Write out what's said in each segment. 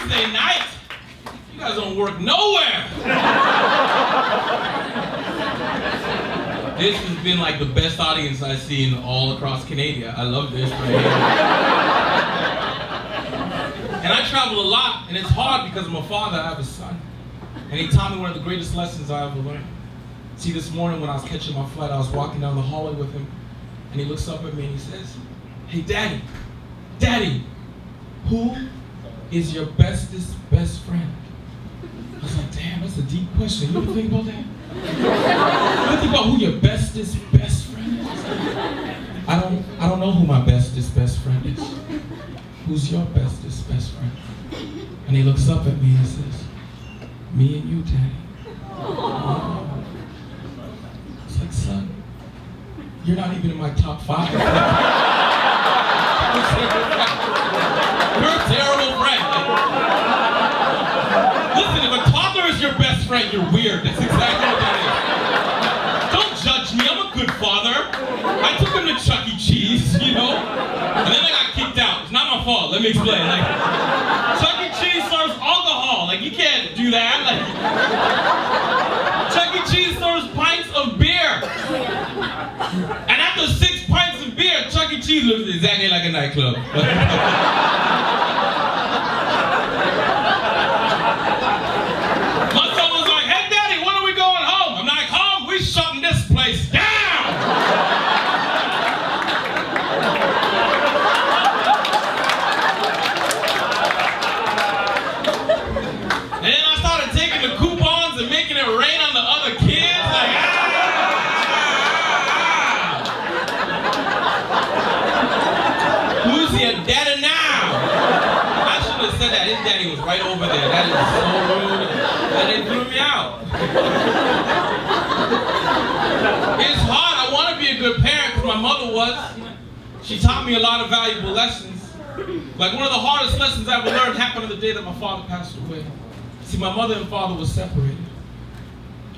Thursday night. You guys don't work nowhere. This has been like the best audience I've seen all across Canada. I love this right here. And I travel a lot, and it's hard because I'm a father. I have a son. And he taught me one of the greatest lessons I ever learned. See, this morning when I was catching my flight, I was walking down the hallway with him, and he looks up at me and he says, "Hey, Daddy, who is your bestest best friend?" I was like, damn, that's a deep question. You ever think about that? You ever think about who your bestest best friend is? I don't know who my bestest best friend is. Who's your bestest best friend? And he looks up at me and says, "Me and you, Daddy." Oh. It's like, son, you're not even in my top 5. You're a terrible friend. Listen, if a toddler is your best friend, you're weird. That's exactly what that is. Don't judge me. I'm a good father. I took him to Chuck E. Cheese, you know? And then I got kicked out. It's not my fault. Let me explain. Like, Chuck E. Cheese serves alcohol. Like, you can't do that. Like, Chuck E. Cheese serves pints of beer. And after 6 pints of beer, Chuck E. Cheese looks exactly like a nightclub. My son was like, "Hey, Daddy, when are we going home?" I'm like, "Home? We shutting this place down!" And then I started taking the coupons and making it rain on the other kids. Like, who's your daddy now? I shouldn't have said that. His daddy was right over there. That is so rude. And they threw me out. It's hard. I want to be a good parent because my mother was. She taught me a lot of valuable lessons. Like one of the hardest lessons I ever learned happened on the day that my father passed away. See, my mother and father were separated.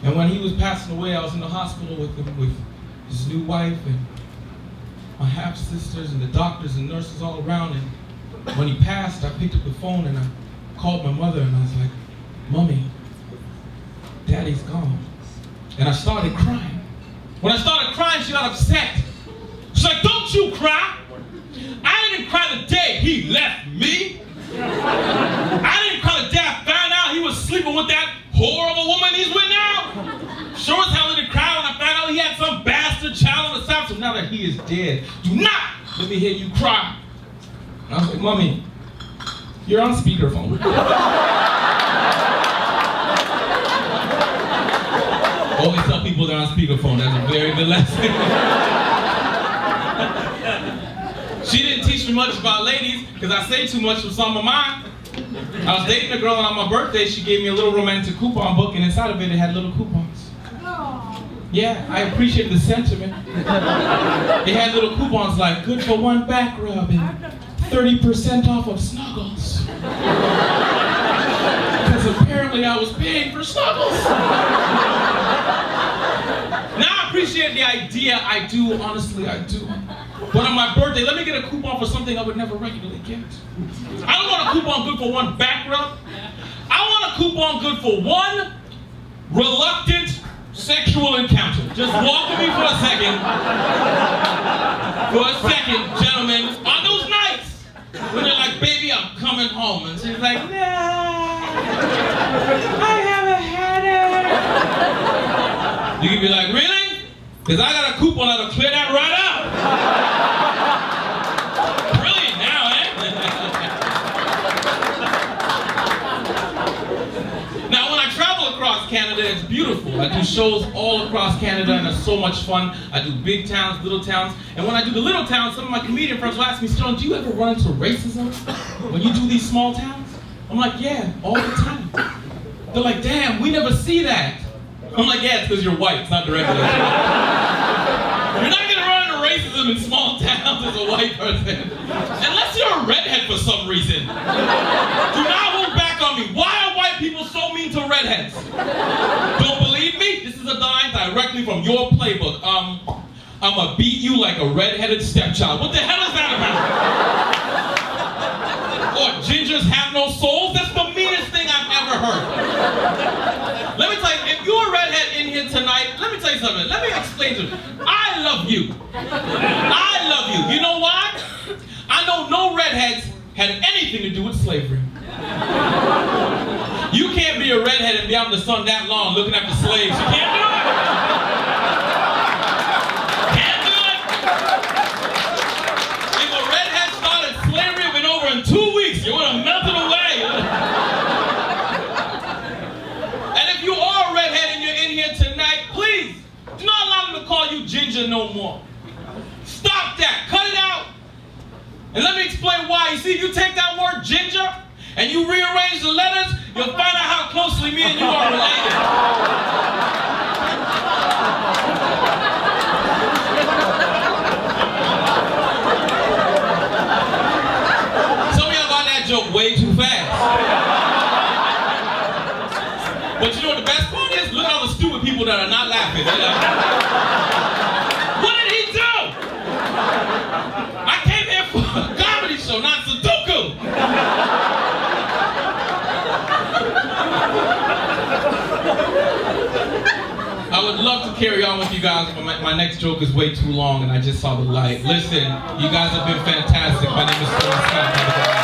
And when he was passing away, I was in the hospital with him, with his new wife and my half-sisters and the doctors and nurses all around. And when he passed, I picked up the phone and I called my mother and I was like, "Mommy, Daddy's gone." And I started crying. When I started crying, she got upset. She's like, "Don't you cry. I didn't cry the day he left me. I didn't cry the day I found out he was sleeping with that whore of a woman he's with now. Sure as hell I didn't cry when I found out he had some bastard child on the side. So now that he is dead, do not let me hear you cry." And I was like, "Mommy, you're on speakerphone." Always tell people they're on speakerphone. That's a very good lesson. She didn't teach me much about ladies because I say too much for some of mine. I was dating a girl and on my birthday she gave me a little romantic coupon book and inside of it had little coupons. Yeah, I appreciate the sentiment. It had little coupons like good for 1 back rub and 30% off of snuggles. Because apparently I was paying for snuggles. Now I appreciate the idea, I do, honestly I do. But on my birthday, let me get a coupon for something I would never regularly get. I don't want a coupon good for 1 back rub. I want a coupon good for 1 reluctant sexual encounter. Just walk with me for a second. For a second, gentlemen. On those nights when they're like, "Baby, I'm coming home." And she's like, "No, I have a headache." You can be like, "Really? Because I got a coupon that'll clear that right up." Brilliant now, eh? Now, when I travel across Canada, it's beautiful. I do shows all across Canada, and it's so much fun. I do big towns, little towns. And when I do the little towns, some of my comedian friends will ask me, "Sterling, do you ever run into racism when you do these small towns?" I'm like, "Yeah, all the time." They're like, "Damn, we never see that." I'm like, "Yeah, it's because you're white, it's not the regular." You're not gonna run into racism in small towns as a white person. Unless you're a redhead for some reason. Do not hold back on me. Why are white people so mean to redheads? Don't believe me? This is a line directly from your playbook. I'ma beat you like a redheaded stepchild. What the hell is that about? Or gingers have no souls? That's the heard. Let me tell you, if you're a redhead in here tonight, let me tell you something. Let me explain to you. I love you. I love you. You know why? I know no redheads had anything to do with slavery. You can't be a redhead and be out in the sun that long looking after slaves. You can't do it. Can't do it. If a redhead started slavery, it would been over in 2 weeks. It would have melted away. And if you are a redhead and you're in here tonight, please do not allow them to call you ginger no more. Stop that. Cut it out. And let me explain why. You see, if you take that word ginger and you rearrange the letters, you'll find out how closely me and you are related. Some of y'all got that joke way too fast. But you know what the best part is? Look at all the stupid people that are not laughing. They're like, what did he do? I came here for a comedy show, not Sudoku. I would love to carry on with you guys, but my next joke is way too long and I just saw the light. Listen, you guys have been fantastic. My name is Scott.